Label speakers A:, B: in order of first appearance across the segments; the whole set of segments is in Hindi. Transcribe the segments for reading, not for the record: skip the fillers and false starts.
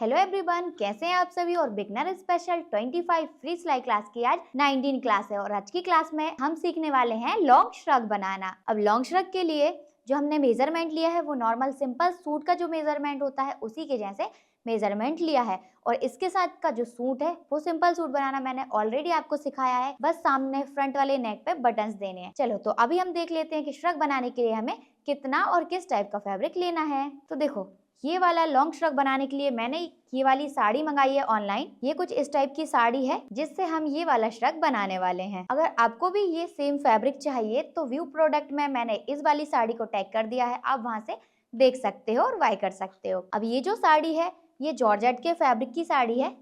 A: हेलो एवरीवन, कैसे हैं आप सभी। और बिगनर स्पेशल 25 फ्री सिलाई क्लास की आज 19 क्लास है और आज की क्लास में हम सीखने वाले हैं लॉन्ग श्रग बनाना। अब लॉन्ग श्रग के लिए जो हमने मेजरमेंट लिया है वो नॉर्मल सिंपल सूट का जो मेजरमेंट होता है उसी के जैसे मेजरमेंट लिया है। और इसके साथ का जो सूट है वो सिंपल सूट बनाना मैंने ऑलरेडी आपको सिखाया है, बस सामने फ्रंट वाले नेक पे बटन्स देने हैं। चलो तो अभी हम देख लेते हैं कि श्रग बनाने के लिए हमें कितना और किस टाइप का फैब्रिक लेना है। तो देखो, ये वाला लॉन्ग श्रग बनाने के लिए मैंने ये वाली साड़ी मंगाई है ऑनलाइन। ये कुछ इस टाइप की साड़ी है जिससे हम ये वाला श्रग बनाने वाले हैं। अगर आपको भी ये सेम फैब्रिक चाहिए तो व्यू प्रोडक्ट में मैंने इस वाली साड़ी को टैग कर दिया है, आप वहां से देख सकते हो और बाय कर सकते हो। अब ये जो साड़ी है ये जॉर्जेट के फैब्रिक की साड़ी है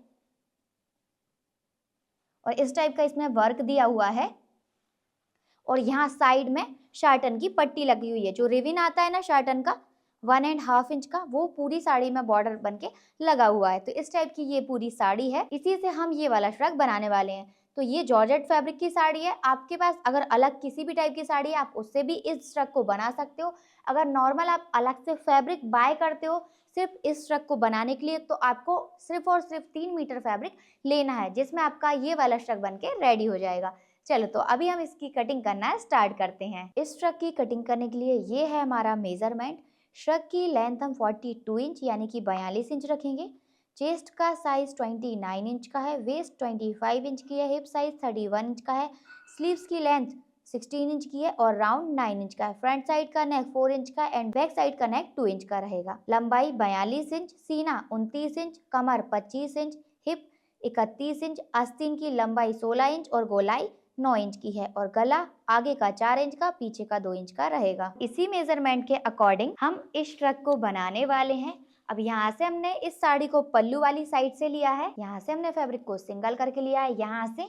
A: और इस टाइप का इसमें वर्क दिया हुआ है और यहाँ साइड में शार्टन की पट्टी लगी हुई है। जो रिविन आता है ना शार्टन का 1.5 इंच का, वो पूरी साड़ी में बॉर्डर बन के लगा हुआ है। तो इस टाइप की ये पूरी साड़ी है, इसी से हम ये वाला श्रग बनाने वाले हैं। तो ये जॉर्जेट फैब्रिक की साड़ी है। आपके पास अगर अलग किसी भी टाइप की साड़ी है आप उससे भी इस श्रग को बना सकते हो। अगर नॉर्मल आप अलग से फैब्रिक बाय करते हो सिर्फ इस श्रग को बनाने के लिए तो आपको सिर्फ और सिर्फ 3 मीटर फैब्रिक लेना है, जिसमें आपका ये वाला श्रग बन के रेडी हो जाएगा। चलो तो अभी हम इसकी कटिंग करना स्टार्ट करते हैं। इस श्रग की कटिंग करने के लिए ये है हमारा मेजरमेंट। श्रग की लेंथ हम 42 इंच यानी कि 42 इंच रखेंगे। चेस्ट का साइज 29 इंच का है, वेस्ट 25 इंच की है, हिप साइज 31 इंच का है, स्लीव्स की लेंथ 16 इंच की है और राउंड 9 इंच का है। फ्रंट साइड का नेक 4 इंच का एंड बैक साइड का नेक 2 इंच का रहेगा। लंबाई 42 इंच, सीना 29 इंच, कमर 25 इंच, हिप 31 इंच, आस्तीन की लंबाई 16 इंच और गोलाई 9 इंच की है और गला आगे का 4 इंच का पीछे का 2 इंच का रहेगा। इसी मेजरमेंट के अकॉर्डिंग हम इस श्रग को बनाने वाले हैं। अब यहाँ से हमने इस साड़ी को पल्लू वाली साइड से लिया है, यहाँ से हमने फैब्रिक को सिंगल करके लिया है, यहाँ से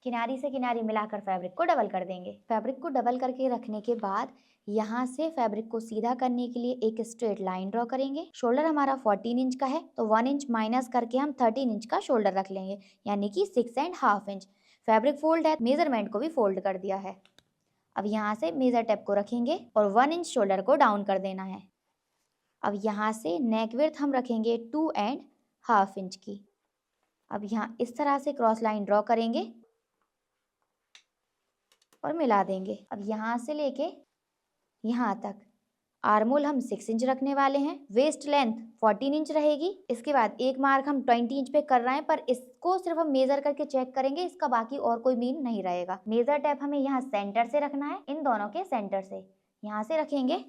A: किनारी से किनारी मिलाकर फैब्रिक को डबल कर देंगे। फैब्रिक को डबल करके रखने के बाद यहाँ से फैब्रिक को सीधा करने के लिए एक स्ट्रेट लाइन ड्रॉ करेंगे। शोल्डर हमारा 14 इंच का है तो 1 इंच माइनस करके हम 13 इंच का शोल्डर रख लेंगे, यानी कि 6.5 इंच। फैब्रिक फोल्ड है, मेजरमेंट को भी फोल्ड कर दिया है। अब यहाँ से मेजर टेप को रखेंगे और 1 इंच शोल्डर को डाउन कर देना है। अब यहाँ से नेक विड्थ हम रखेंगे 2.5 इंच की। अब यहाँ इस तरह से क्रॉस लाइन ड्रॉ करेंगे और मिला देंगे। अब यहाँ से लेके यहाँ तक आर्मोल हम 6 इंच रखने वाले हैं। वेस्ट लेंथ 14 इंच रहेगी। इसके बाद एक मार्क हम 20 इंच पे कर रहे हैं, पर इसको सिर्फ हम मेजर करके चेक करेंगे, इसका बाकी और कोई मीन नहीं रहेगा। मेजर टेप हमें यहाँ सेंटर से रखना है, इन दोनों के सेंटर से यहाँ से रखेंगे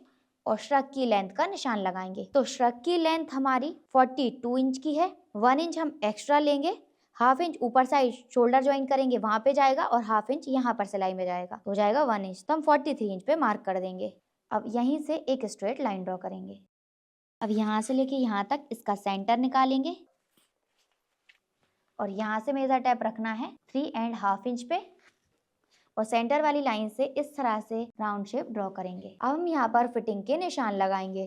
A: और श्रग की लेंथ का निशान लगाएंगे। तो श्रग की लेंथ हमारी 42 इंच की है। 1 इंच हम एक्स्ट्रा लेंगे, हाफ इंच ऊपर साइड शोल्डर ज्वाइन करेंगे वहां पे जाएगा और हाफ इंच यहाँ पर सिलाई में जाएगा, हो जाएगा 1 इंच। तो हम 43 इंच पे मार्क कर देंगे। अब यहीं से एक स्ट्रेट लाइन ड्रॉ करेंगे। अब यहाँ से लेके यहाँ तक इसका सेंटर निकालेंगे और यहाँ से मेजर टेप रखना है 3.5 इंच पे और सेंटर वाली लाइन से इस तरह से राउंड शेप ड्रॉ करेंगे। अब हम यहाँ पर फिटिंग के निशान लगाएंगे।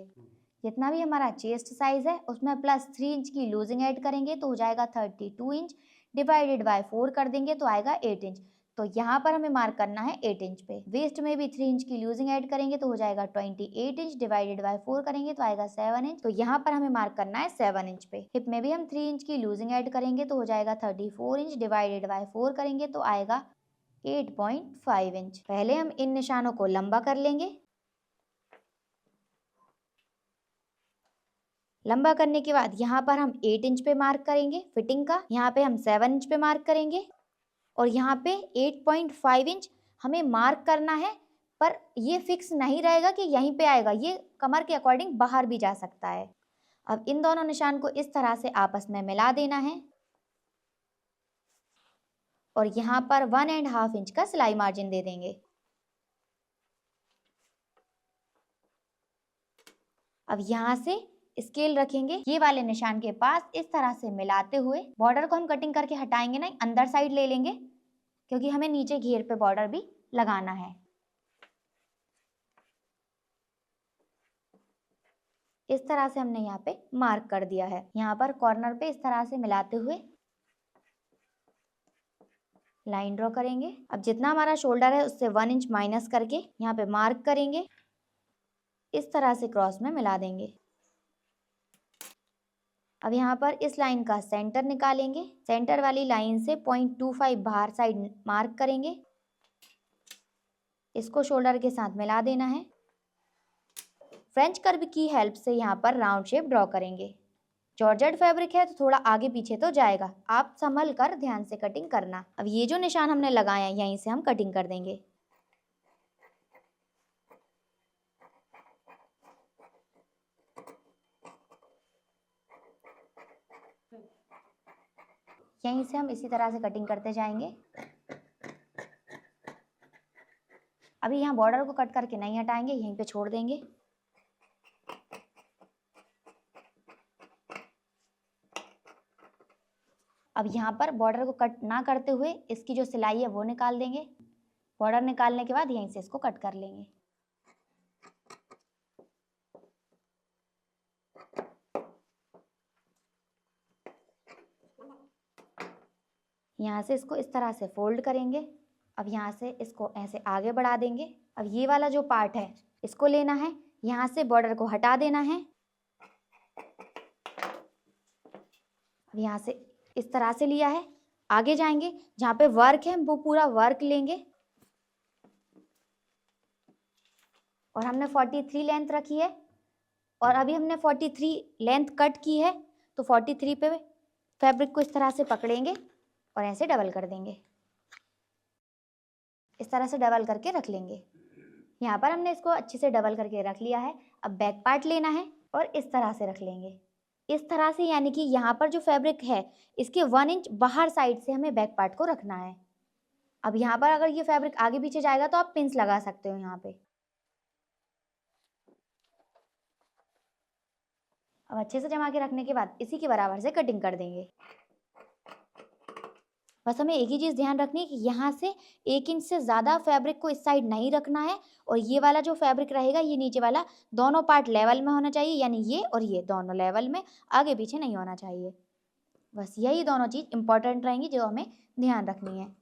A: जितना भी हमारा चेस्ट साइज है उसमें प्लस 3 इंच की लूजिंग ऐड करेंगे तो हो जाएगा 32 इंच, डिवाइडेड बाय 4 कर देंगे तो आएगा 8 इंच। तो यहाँ पर हमें मार्क करना है 8 इंच पे। वेस्ट में भी 3 इंच की लूजिंग ऐड करेंगे तो हो जाएगा 28 इंच, डिवाइडेड बाय 4 करेंगे तो आएगा 7 इंच। तो यहाँ पर हमें मार्क करना है 7 इंच पे। हिप में भी हम 3 इंच की लूजिंग ऐड करेंगे तो हो जाएगा 34 इंच, डिवाइडेड बाय 4 करेंगे तो आएगा 8.5 इंच। पहले हम इन निशानों को लंबा कर लेंगे। लंबा करने के बाद यहाँ पर हम 8 इंच पे मार्क करेंगे फिटिंग का, यहाँ पे हम 7 इंच पे मार्क करेंगे और यहाँ पे 8.5 इंच हमें मार्क करना है। पर ये फिक्स नहीं रहेगा कि यहीं पे आएगा, ये कमर के अकॉर्डिंग बाहर भी जा सकता है। अब इन दोनों निशान को इस तरह से आपस में मिला देना है और यहाँ पर 1.5 इंच का सिलाई मार्जिन दे देंगे। अब यहाँ से स्केल रखेंगे ये वाले निशान के पास, इस तरह से मिलाते हुए बॉर्डर को हम कटिंग करके हटाएंगे नहीं, अंदर साइड ले लेंगे क्योंकि हमें नीचे घेर पे बॉर्डर भी लगाना है। इस तरह से हमने यहाँ पे मार्क कर दिया है। यहाँ पर कॉर्नर पे इस तरह से मिलाते हुए लाइन ड्रॉ करेंगे। अब जितना हमारा शोल्डर है उससे 1 इंच माइनस करके यहाँ पे मार्क करेंगे, इस तरह से क्रॉस में मिला देंगे। अब यहाँ पर इस लाइन का सेंटर निकालेंगे, सेंटर वाली लाइन से 0.25 बाहर साइड मार्क करेंगे, इसको शोल्डर के साथ मिला देना है। फ्रेंच कर्व की हेल्प से यहाँ पर राउंड शेप ड्रॉ करेंगे। जॉर्जेट फैब्रिक है तो थोड़ा आगे पीछे तो जाएगा, आप संभल कर ध्यान से कटिंग करना। अब ये जो निशान हमने लगाया है यहीं से हम कटिंग कर देंगे। यहीं से हम इसी तरह से कटिंग करते जाएंगे। अभी यहाँ बॉर्डर को कट करके नहीं हटाएंगे, यहीं पे छोड़ देंगे। अब यहाँ पर बॉर्डर को कट ना करते हुए इसकी जो सिलाई है वो निकाल देंगे। बॉर्डर निकालने के बाद यहीं से इसको कट कर लेंगे। यहाँ से इसको इस तरह से फोल्ड करेंगे। अब यहाँ से इसको ऐसे आगे बढ़ा देंगे। अब ये वाला जो पार्ट है इसको लेना है, यहाँ से बॉर्डर को हटा देना है। अब यहाँ से इस तरह से लिया है, आगे जाएंगे, जहाँ पे वर्क है वो पूरा वर्क लेंगे। और हमने 43 लेंथ रखी है और अभी हमने 43 लेंथ कट की है, तो 43 पे फैब्रिक को इस तरह से पकड़ेंगे और ऐसे डबल कर देंगे। इस तरह से डबल करके रख लेंगे। यहाँ पर हमने इसको अच्छे से डबल करके रख लिया है। अब बैक पार्ट लेना है और इस तरह से रख लेंगे। इस तरह से, यानी कि यहाँ पर जो फैब्रिक है इसके 1 इंच बाहर साइड से हमें बैक पार्ट को रखना है। अब यहाँ पर अगर ये फैब्रिक आगे पीछे जाएगा तो आप पिंस लगा सकते हो यहाँ पे। अब अच्छे से जमा के रखने के बाद इसी के बराबर से कटिंग कर देंगे। बस हमें एक ही चीज़ ध्यान रखनी है कि यहाँ से 1 इंच से ज़्यादा फैब्रिक को इस साइड नहीं रखना है और ये वाला जो फैब्रिक रहेगा ये नीचे वाला दोनों पार्ट लेवल में होना चाहिए, यानी ये और ये दोनों लेवल में, आगे पीछे नहीं होना चाहिए। बस यही दोनों चीज़ इंपॉर्टेंट रहेंगी जो हमें ध्यान रखनी है।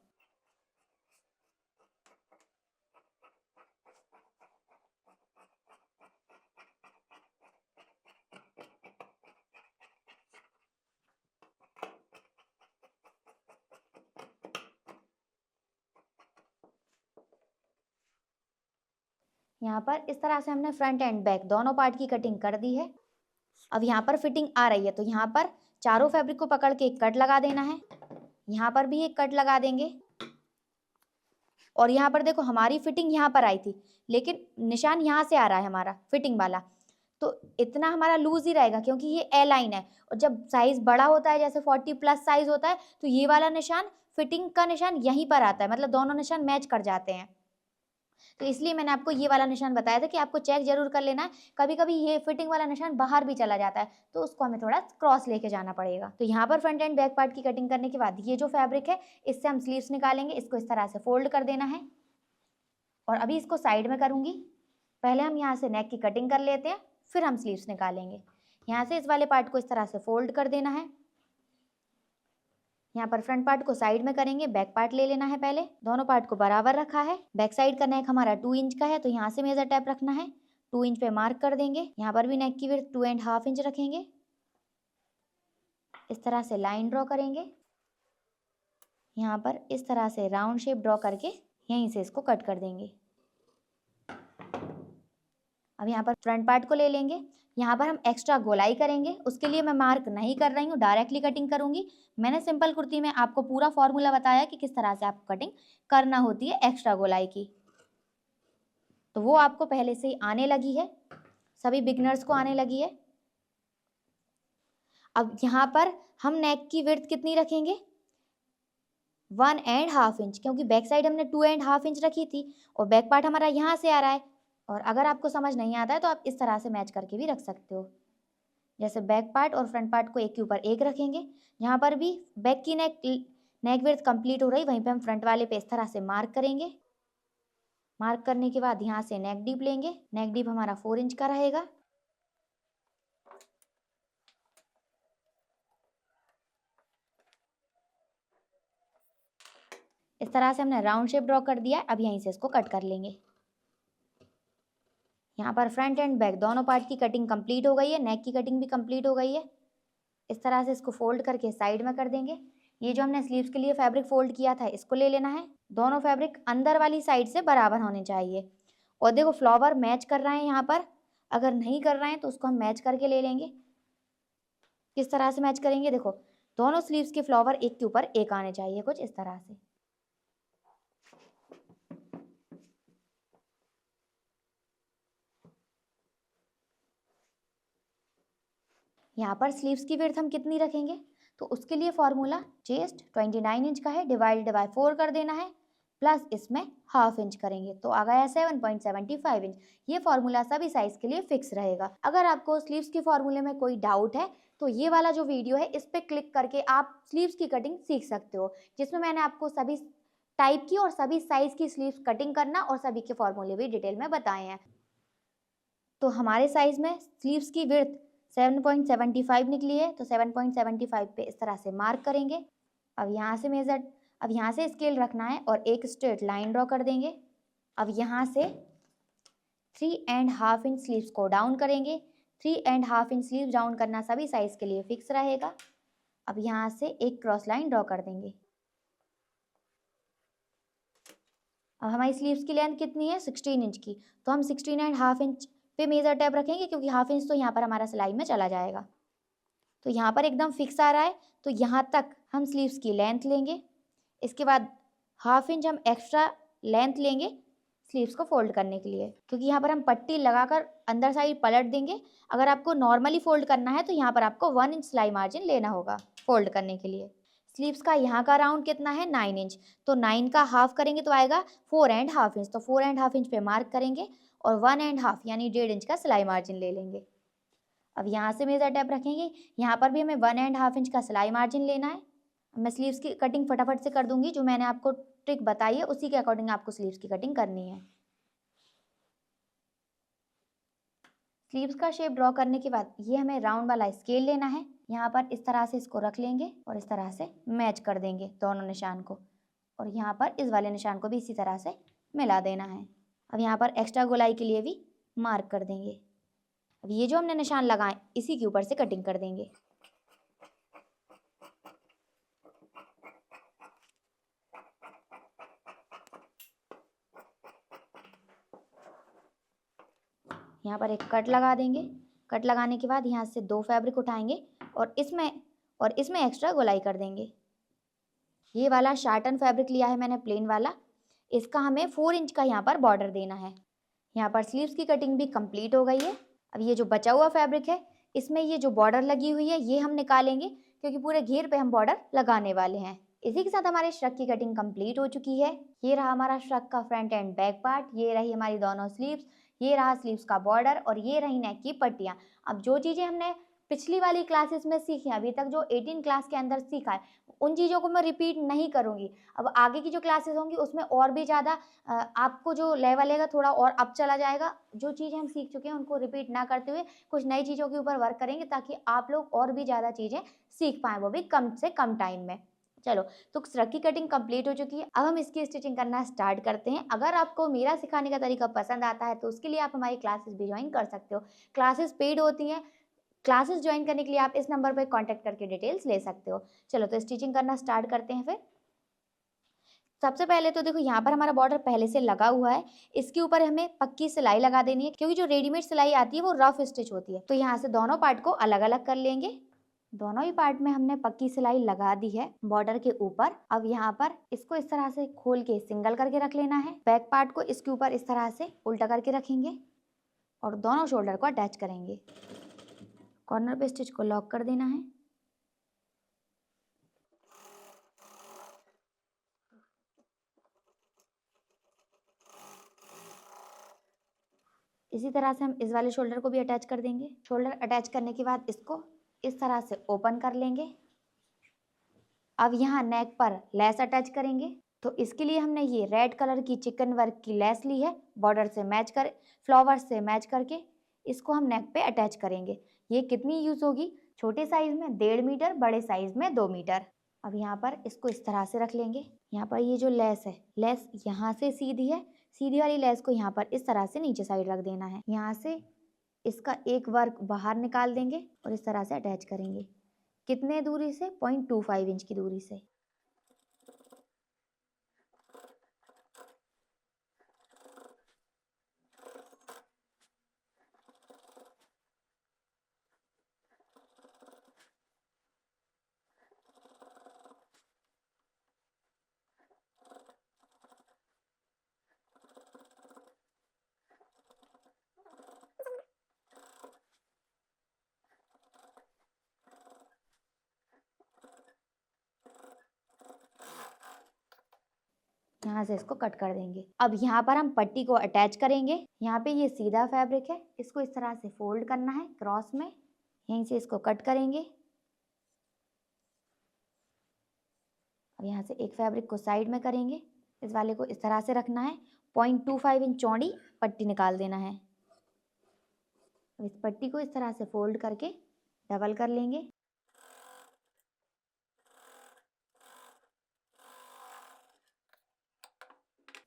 A: यहाँ पर इस तरह से हमने फ्रंट एंड बैक दोनों पार्ट की कटिंग कर दी है। अब यहाँ पर फिटिंग आ रही है तो यहाँ पर चारों फैब्रिक को पकड़ के एक कट लगा देना है। यहाँ पर भी एक कट लगा देंगे। और यहाँ पर देखो हमारी फिटिंग यहाँ पर आई थी, लेकिन निशान यहाँ से आ रहा है हमारा फिटिंग वाला, तो इतना हमारा लूज ही रहेगा क्योंकि ये ए लाइन है। और जब साइज बड़ा होता है, जैसे 40+ साइज होता है, तो ये वाला निशान फिटिंग का निशान यहीं पर आता है, मतलब दोनों निशान मैच कर जाते हैं। तो इसलिए मैंने आपको ये वाला निशान बताया था कि आपको चेक जरूर कर लेना है। कभी कभी ये फिटिंग वाला निशान बाहर भी चला जाता है, तो उसको हमें थोड़ा क्रॉस लेके जाना पड़ेगा। तो यहाँ पर फ्रंट एंड बैक पार्ट की कटिंग करने के बाद ये जो फैब्रिक है इससे हम स्लीव्स निकालेंगे। इसको इस तरह से फोल्ड कर देना है और अभी इसको साइड में करूंगी। पहले हम यहाँ से नेक की कटिंग कर लेते हैं, फिर हम स्लीव्स निकालेंगे। यहाँ से इस वाले पार्ट को इस तरह से फोल्ड कर देना है। यहाँ पर फ्रंट पार्ट को साइड में करेंगे, बैक पार्ट ले लेना है। पहले दोनों पार्ट को बराबर रखा है। बैक साइड का नेक हमारा 2 इंच का है, तो यहाँ से मेजर टेप रखना है। 2 इंच पे मार्क कर देंगे। यहाँ पर भी नेक की विड्थ 2.5 इंच रखेंगे। इस तरह से लाइन ड्रॉ करेंगे। यहाँ पर इस तरह से राउंड शेप ड्रॉ करके यहीं से इसको कट कर देंगे। अब यहाँ पर फ्रंट पार्ट को ले लेंगे। यहाँ पर हम एक्स्ट्रा गोलाई करेंगे, उसके लिए मैं मार्क नहीं कर रही हूँ, डायरेक्टली कटिंग करूँगी। मैंने सिंपल कुर्ती में आपको पूरा फॉर्मूला बताया कि किस तरह से आपको कटिंग करना होती है एक्स्ट्रा गोलाई की, तो वो आपको पहले से ही आने लगी है, सभी बिगनर्स को आने लगी है। अब यहाँ पर हम नेक की विड्थ कितनी रखेंगे? 1.5 इंच, क्योंकि बैक साइड हमने 2.5 इंच रखी थी और बैक पार्ट हमारा यहाँ से आ रहा है। और अगर आपको समझ नहीं आता है तो आप इस तरह से मैच करके भी रख सकते हो। जैसे बैक पार्ट और फ्रंट पार्ट को एक के ऊपर एक रखेंगे। यहाँ पर भी बैक की नेक विड्थ कंप्लीट हो रही, वहीं पे हम फ्रंट वाले पे इस तरह से मार्क करेंगे। मार्क करने के बाद यहाँ से नेक डीप लेंगे। नेक डीप हमारा 4 इंच का रहेगा। इस तरह से हमने राउंड शेप ड्रॉ कर दिया है। अब यहीं से इसको कट कर लेंगे। यहाँ पर फ्रंट एंड बैक दोनों पार्ट की कटिंग कंप्लीट हो गई है, नेक की कटिंग भी कंप्लीट हो गई है। इस तरह से इसको फोल्ड करके साइड में कर देंगे। ये जो हमने स्लीव्स के लिए फैब्रिक फोल्ड किया था इसको ले लेना है। दोनों फैब्रिक अंदर वाली साइड से बराबर होने चाहिए। और देखो फ्लावर मैच कर रहे हैं यहाँ पर, अगर नहीं कर रहे हैं तो उसको हम मैच करके ले लेंगे। किस तरह से मैच करेंगे, देखो दोनों स्लीव्स के फ्लावर एक के ऊपर एक आने चाहिए, कुछ इस तरह से। यहाँ पर स्लीव्स की विड्थ हम कितनी रखेंगे, तो उसके लिए फॉर्मूला चेस्ट 29 इंच का है, डिवाइडेड बाय 4 कर देना है, प्लस इसमें हाफ इंच करेंगे तो आ गया 7.75 इंच। ये फॉर्मूला सभी साइज के लिए फिक्स रहेगा। अगर आपको स्लीव्स के फॉर्मूले में कोई डाउट है तो ये वाला जो वीडियो है इस पे क्लिक करके आप स्लीव्स की कटिंग सीख सकते हो, जिसमें मैंने आपको सभी टाइप की और सभी साइज की स्लीव्स कटिंग करना और सभी के फॉर्मूले भी डिटेल में बताए हैं। तो हमारे साइज में स्लीव्स की विड्थ 7.75 निकली है, तो 7.75 पे इस तरह से मार्क करेंगे। अब यहाँ से स्केल रखना है और एक स्ट्रेट लाइन ड्रॉ कर देंगे। अब यहाँ से 3.5 इंच स्लीव्स को डाउन करेंगे। 3.5 इंच स्लीव्स डाउन करना सभी साइज के लिए फिक्स रहेगा। अब यहाँ से एक क्रॉस लाइन ड्रॉ कर देंगे। अब हमारी स्लीव्स की लेंथ कितनी है, 16 इंच की, तो हम 16.5 इंच पे मेजर टेप रखेंगे, क्योंकि हाफ इंच तो यहाँ पर हमारा सिलाई में चला जाएगा। तो यहाँ पर एकदम फिक्स आ रहा है, तो यहाँ तक हम स्लीव्स की लेंथ लेंगे। इसके बाद हाफ इंच हम एक्स्ट्रा लेंथ लेंगे स्लीव्स को फोल्ड करने के लिए, क्योंकि यहाँ पर हम पट्टी लगाकर अंदर साइड पलट देंगे। अगर आपको नॉर्मली फोल्ड करना है तो यहाँ पर आपको 1 इंच सिलाई मार्जिन लेना होगा फोल्ड करने के लिए। स्लीव्स का यहाँ का राउंड कितना है, 9 इंच, तो 9 का हाफ करेंगे तो आएगा 4.5 इंच, तो 4.5 इंच पे मार्क करेंगे और 1.5 यानी 1.5 इंच का सिलाई मार्जिन ले लेंगे। अब यहाँ से मेजर टेप रखेंगे, यहाँ पर भी हमें 1.5 इंच का सिलाई मार्जिन लेना है। मैं स्लीव्स की कटिंग फटाफट से कर दूंगी, जो मैंने आपको ट्रिक बताई है उसी के अकॉर्डिंग आपको स्लीव्स की कटिंग करनी है। स्लीव्स का शेप ड्रॉ करने के बाद ये हमें राउंड वाला स्केल लेना है। यहाँ पर इस तरह से इसको रख लेंगे और इस तरह से मैच कर देंगे दोनों निशान को, और यहाँ पर इस वाले निशान को भी इसी तरह से मिला देना है। अब यहाँ पर एक्स्ट्रा गोलाई के लिए भी मार्क कर देंगे। अब ये जो हमने निशान लगाए इसी के ऊपर से कटिंग कर देंगे। यहाँ पर एक कट लगा देंगे। कट लगाने के बाद यहाँ से 2 फैब्रिक उठाएंगे और इसमें एक्स्ट्रा गोलाई कर देंगे। ये वाला शार्टन फैब्रिक लिया है मैंने प्लेन वाला, इसका हमें 4 इंच का यहाँ पर बॉर्डर देना है। यहाँ पर स्लीव्स की कटिंग भी कंप्लीट हो गई है। अब ये जो बचा हुआ फैब्रिक है इसमें ये जो बॉर्डर लगी हुई है ये हम निकालेंगे, क्योंकि पूरे घेर पे हम बॉर्डर लगाने वाले हैं। इसी के साथ हमारे श्रग की कटिंग कंप्लीट हो चुकी है। ये रहा हमारा श्रग का फ्रंट एंड बैक पार्ट, ये रही हमारी दोनों स्लीव्स, ये रहा स्लीव्स का बॉर्डर और ये रही नेक की पट्टियाँ। अब जो चीज़ें हमने पिछली वाली क्लासेस में सीखी, अभी तक जो 18 क्लास के अंदर सीखा है, उन चीज़ों को मैं रिपीट नहीं करूँगी। अब आगे की जो क्लासेस होंगी उसमें और भी ज़्यादा आपको जो लेवल है थोड़ा और अप चला जाएगा। जो चीज़ें हम सीख चुके हैं उनको रिपीट ना करते हुए कुछ नई चीज़ों के ऊपर वर्क करेंगे, ताकि आप लोग और भी ज़्यादा चीज़ें सीख पाएँ, वो भी कम से कम टाइम में। चलो, तो श्रग की कटिंग कंप्लीट हो चुकी है। अब हम इसकी स्टिचिंग करना स्टार्ट करते हैं। अगर आपको मेरा सिखाने का तरीका पसंद आता है तो उसके लिए आप हमारी क्लासेस भी ज्वाइन कर सकते हो। क्लासेस पेड होती हैं। क्लासेस ज्वाइन करने के लिए आप इस नंबर पर कांटेक्ट करके डिटेल्स ले सकते हो। चलो, तो स्टिचिंग करना स्टार्ट करते हैं। फिर सबसे पहले तो देखो यहाँ पर हमारा बॉर्डर पहले से लगा हुआ है, इसके ऊपर हमें पक्की सिलाई लगा देनी है, क्योंकि जो रेडीमेड सिलाई आती है वो रफ स्टिच होती है। तो यहाँ से दोनों पार्ट को अलग अलग कर लेंगे। दोनों ही पार्ट में हमने पक्की सिलाई लगा दी है बॉर्डर के ऊपर। अब यहाँ पर इसको इस तरह से खोल के सिंगल करके रख लेना है। बैक पार्ट को इसके ऊपर इस तरह से उल्टा करके रखेंगे और दोनों शोल्डर को अटैच करेंगे। कॉर्नर पे स्टिच को लॉक कर देना है। इसी तरह से हम इस वाले शोल्डर को भी अटैच कर देंगे। शोल्डर अटैच करने के बाद इसको इस तरह से ओपन कर लेंगे। अब यहाँ नेक पर लेस अटैच करेंगे, तो इसके लिए हमने ये रेड कलर की चिकन वर्क की लेस ली है, बॉर्डर से मैच कर फ्लावर से मैच करके इसको हम नेक पे अटैच करेंगे। ये कितनी यूज होगी, छोटे साइज में 1.5 मीटर, बड़े साइज में 2 मीटर। अब यहाँ पर इसको इस तरह से रख लेंगे। यहाँ पर ये जो लेस है, लेस यहाँ से सीधी है, सीधी वाली लेस को यहाँ पर इस तरह से नीचे साइड रख देना है। यहाँ से इसका एक वर्क बाहर निकाल देंगे और इस तरह से अटैच करेंगे। कितने दूरी से? 0.25 इंच की दूरी से। यहाँ से इसको कट कर देंगे। अब यहाँ पर हम पट्टी को अटैच करेंगे। यहाँ पे ये सीधा फैब्रिक है, इसको इस तरह से फोल्ड करना है क्रॉस में, यहीं से इसको कट करेंगे। अब यहाँ से एक फैब्रिक को साइड में करेंगे, इस वाले को इस तरह से रखना है। 0.25 इंच चौड़ी पट्टी निकाल देना है। इस पट्टी को इस तरह से फोल्ड करके डबल कर लेंगे।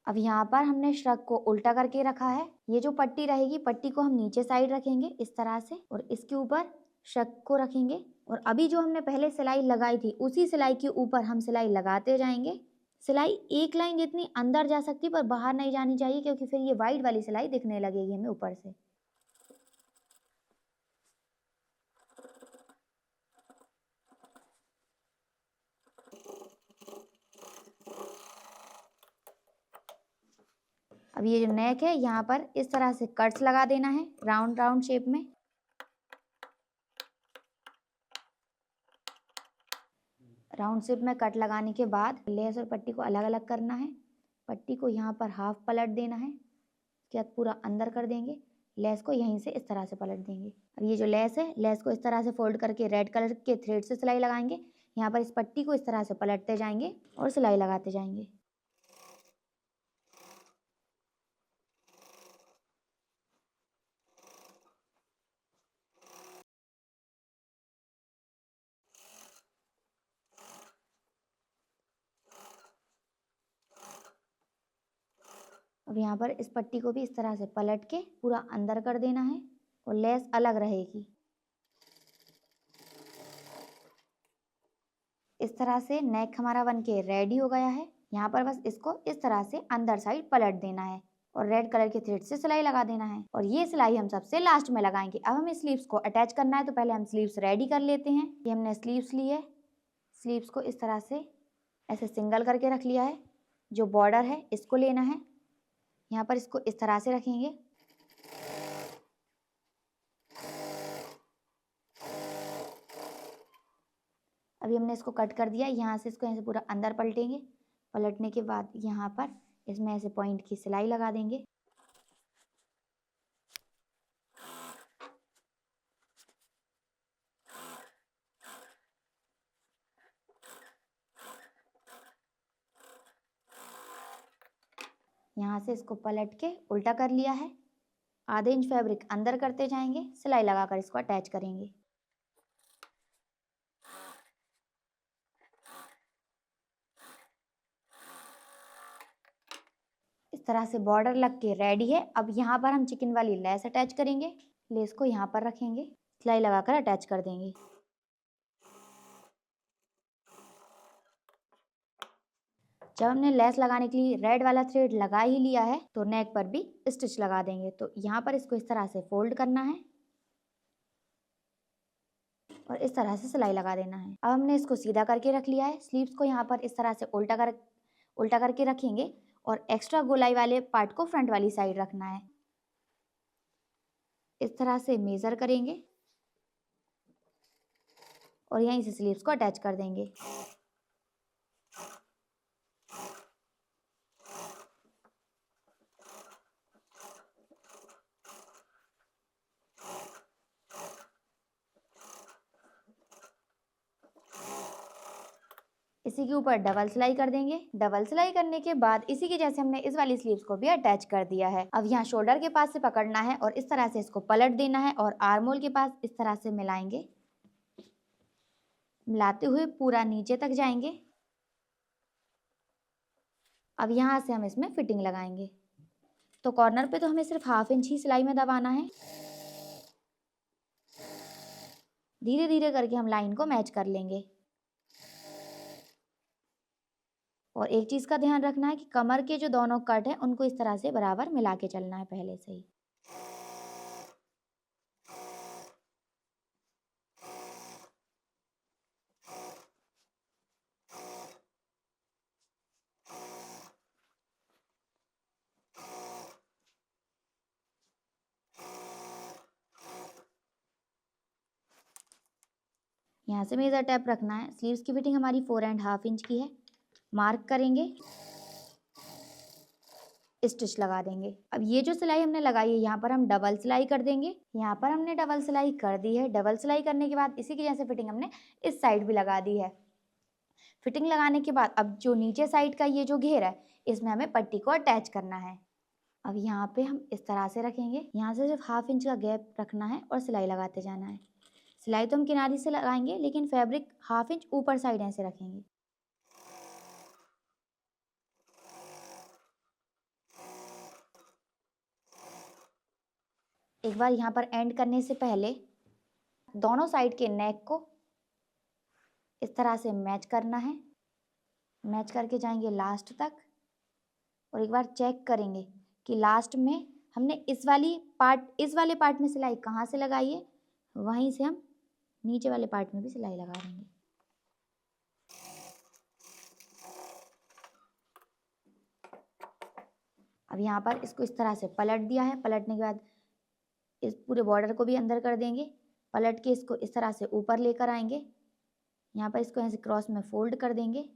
A: अब यहाँ पर हमने श्रग को उल्टा करके रखा है। ये जो पट्टी रहेगी, पट्टी को हम नीचे साइड रखेंगे इस तरह से, और इसके ऊपर श्रग को रखेंगे। और अभी जो हमने पहले सिलाई लगाई थी, उसी सिलाई के ऊपर हम सिलाई लगाते जाएंगे। सिलाई एक लाइन जितनी अंदर जा सकती पर बाहर नहीं जानी चाहिए, क्योंकि फिर ये वाइट वाली सिलाई दिखने लगेगी हमें ऊपर से। अब ये जो नेक है, यहाँ पर इस तरह से कट्स लगा देना है राउंड राउंड शेप में। राउंड शेप में कट लगाने के बाद लेस और पट्टी को अलग अलग करना है। पट्टी को यहाँ पर हाफ पलट देना है, उसके बाद पूरा अंदर कर देंगे। लेस को यहीं से इस तरह से पलट देंगे। अब ये जो लेस है, लेस को इस तरह से फोल्ड करके रेड कलर के थ्रेड से सिलाई लगाएंगे। यहाँ पर इस पट्टी को इस तरह से पलटते जाएंगे और सिलाई लगाते जाएंगे। अब यहाँ पर इस पट्टी को भी इस तरह से पलट के पूरा अंदर कर देना है और लेस अलग रहेगी। इस तरह से नेक हमारा बनके रेडी हो गया है। यहाँ पर बस इसको इस तरह से अंदर साइड पलट देना है और रेड कलर के थ्रेड से सिलाई लगा देना है। और ये सिलाई हम सबसे लास्ट में लगाएंगे। अब हमें स्लीव्स को अटैच करना है, तो पहले हम स्लीव्स रेडी कर लेते हैं। ये हमने स्लीव्स ली है, स्लीव्स को इस तरह से ऐसे सिंगल करके रख लिया है। जो बॉर्डर है इसको लेना है, यहाँ पर इसको इस तरह से रखेंगे। अभी हमने इसको कट कर दिया। यहाँ से इसको ऐसे पूरा अंदर पलटेंगे। पलटने के बाद यहाँ पर इसमें ऐसे पॉइंट की सिलाई लगा देंगे। यहाँ से इसको पलट के उल्टा कर लिया है। आधे इंच फैब्रिक अंदर करते जाएंगे, सिलाई लगाकर इसको अटैच करेंगे। इस तरह से बॉर्डर लग के रेडी है। अब यहाँ पर हम चिकन वाली लेस अटैच करेंगे। लेस को यहाँ पर रखेंगे, सिलाई लगाकर अटैच कर देंगे। जब हमने लेस लगाने के लिए रेड वाला थ्रेड लगा ही लिया है, तो नेक पर भी स्टिच लगा देंगे। तो यहाँ पर इसको इस तरह से फोल्ड करना है और इस तरह से सिलाई लगा देना है। अब हमने इसको सीधा करके रख लिया है। स्लीव्स को यहाँ पर इस तरह से उल्टा करके रखेंगे और एक्स्ट्रा गोलाई वाले पार्ट को फ्रंट वाली साइड रखना है। इस तरह से मेजर करेंगे और यहीं से स्लीव्स को अटैच कर देंगे। इसी के ऊपर डबल सिलाई कर देंगे। डबल सिलाई करने के बाद इसी के जैसे हमने इस वाली स्लीव्स को भी अटैच कर दिया है। अब यहाँ शोल्डर के पास से पकड़ना है और इस तरह से इसको पलट देना है और आर्म होल के पास इस तरह से मिलाएंगे। मिलाते हुए पूरा नीचे तक जाएंगे। अब यहाँ से हम इसमें फिटिंग लगाएंगे। तो कॉर्नर पे तो हमें सिर्फ ½ इंच ही सिलाई में दबाना है। धीरे धीरे करके हम लाइन को मैच कर लेंगे। और एक चीज़ का ध्यान रखना है कि कमर के जो दोनों कट हैं उनको इस तरह से बराबर मिला के चलना है पहले से ही। यहाँ से मेजर टेप रखना है। स्लीव्स की फिटिंग हमारी 4.5 इंच की है। मार्क करेंगे, स्टिच लगा देंगे। अब ये जो सिलाई हमने लगाई है यहाँ पर हम डबल सिलाई कर देंगे। यहाँ पर हमने डबल सिलाई कर दी है। डबल सिलाई करने के बाद इसी की जैसे फिटिंग हमने इस साइड भी लगा दी है। फिटिंग लगाने के बाद अब जो नीचे साइड का ये जो घेर है इसमें हमें पट्टी को अटैच करना है। अब यहाँ पे हम इस तरह से रखेंगे। यहाँ से सिर्फ 1/2 इंच का गैप रखना है और सिलाई लगाते जाना है। सिलाई तो हम किनारे से लगाएंगे लेकिन फैब्रिक 1/2 इंच ऊपर साइड ऐसे रखेंगे। एक बार यहाँ पर एंड करने से पहले दोनों साइड के नेक को इस तरह से मैच करना है। मैच करके जाएंगे लास्ट तक और एक बार चेक करेंगे कि लास्ट में हमने इस वाले पार्ट में सिलाई कहाँ से लगाई है, वहीं से हम नीचे वाले पार्ट में भी सिलाई लगा देंगे। अब यहाँ पर इसको इस तरह से पलट दिया है। पलटने के बाद इस पूरे बॉर्डर को भी अंदर कर देंगे। पलट के इसको इस तरह से ऊपर लेकर आएंगे। यहाँ पर इसको ऐसे क्रॉस में फोल्ड कर देंगे।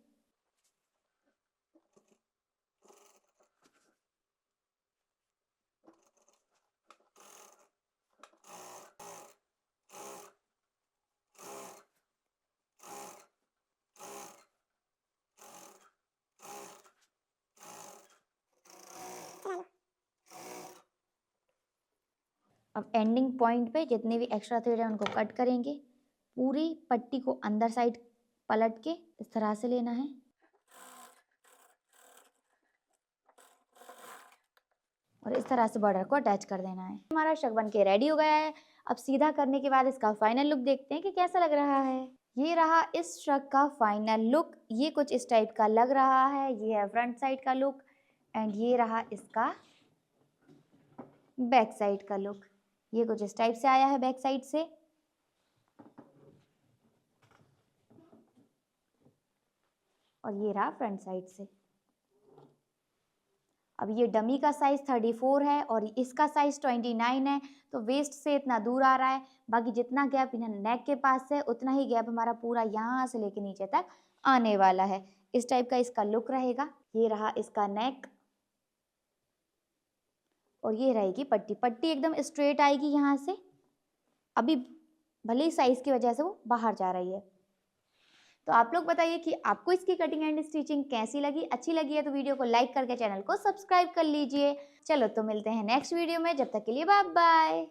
A: अब एंडिंग पॉइंट पे जितने भी एक्स्ट्रा थ्रेड है उनको कट करेंगे। पूरी पट्टी को अंदर साइड पलट के इस तरह से लेना है और इस तरह से बॉर्डर को अटैच कर देना है। हमारा शर्ट बन के रेडी हो गया है। अब सीधा करने के बाद इसका फाइनल लुक देखते हैं कि कैसा लग रहा है। ये रहा इस श्रग का फाइनल लुक। ये कुछ इस टाइप का लग रहा है। ये है फ्रंट साइड का लुक एंड ये रहा इसका बैक साइड का लुक। ये कुछ इस टाइप से आया है बैक साइड से। और ये रहा फ्रंट साइड से। अब ये डमी का साइज 34 है और इसका साइज 29 है, तो वेस्ट से इतना दूर आ रहा है। बाकी जितना गैप नेक के पास है उतना ही गैप हमारा पूरा यहाँ से लेके नीचे तक आने वाला है। इस टाइप का इसका लुक रहेगा। ये रहा इसका नेक और ये रहेगी पट्टी। पट्टी एकदम स्ट्रेट आएगी यहाँ से। अभी भले ही साइज की वजह से वो बाहर जा रही है। तो आप लोग बताइए कि आपको इसकी कटिंग एंड स्टिचिंग कैसी लगी। अच्छी लगी है तो वीडियो को लाइक करके चैनल को सब्सक्राइब कर लीजिए। चलो तो मिलते हैं नेक्स्ट वीडियो में। जब तक के लिए बाय बाय।